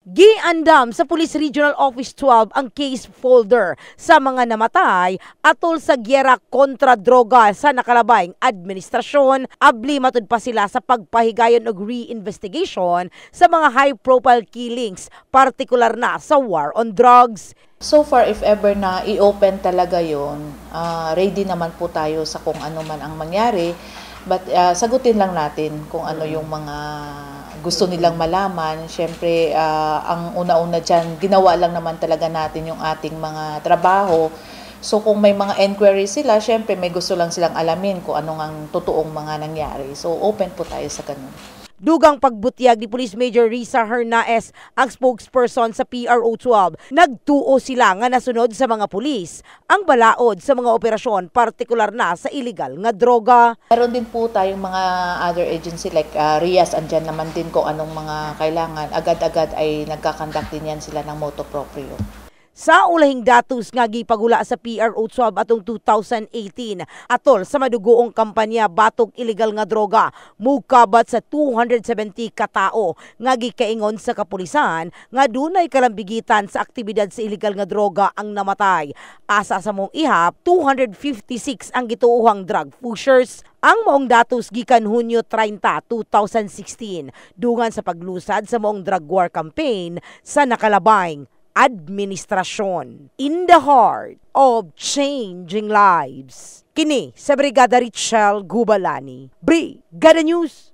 Giandam sa Police Regional Office 12 ang case folder sa mga namatay atol sa gyera kontra droga sa nakalabayng administrasyon. Abli matud pa sila sa pagpahigayon og re-investigation sa mga high-profile killings, partikular na sa war on drugs. So far, if ever na i-open talaga yon, ready naman po tayo sa kung ano man ang mangyari. But sagutin lang natin kung ano yung mga gusto nilang malaman. Siyempre, ang una-una dyan, ginawa lang naman talaga natin yung ating mga trabaho. So kung may mga inquiry sila, siyempre may gusto lang silang alamin kung ano ang totoong mga nangyari. So open po tayo sa ganun. Dugang pagbutyag ni Police Major Risa Hernaez, ang spokesperson sa PRO12, nagtuo sila nga nasunod sa mga pulis ang balaod sa mga operasyon, partikular na sa illegal nga droga. Meron din po tayong mga other agency like RIAS, andyan naman din kung anong mga kailangan. Agad-agad ay nagkakandak din yan sila ng motu proprio. Sa ulahing datos nga gipagula sa PRO12 atong 2018 atol sa madugoong kampanya batog illegal nga droga, mukabat sa 270 katao nga gikaingon sa kapulisan nga dunay kalambigitan sa aktibidad sa illegal nga droga ang namatay. Asa sa mong ihap, 256 ang gituohang drug pushers. Ang maong datos gikan Hunyo 30, 2016 dungan sa paglusad sa maong drug war campaign sa nakalabayng administrasyon. In the heart of changing lives. Kini sa Brigada Richelle Gubalani. Brigada News.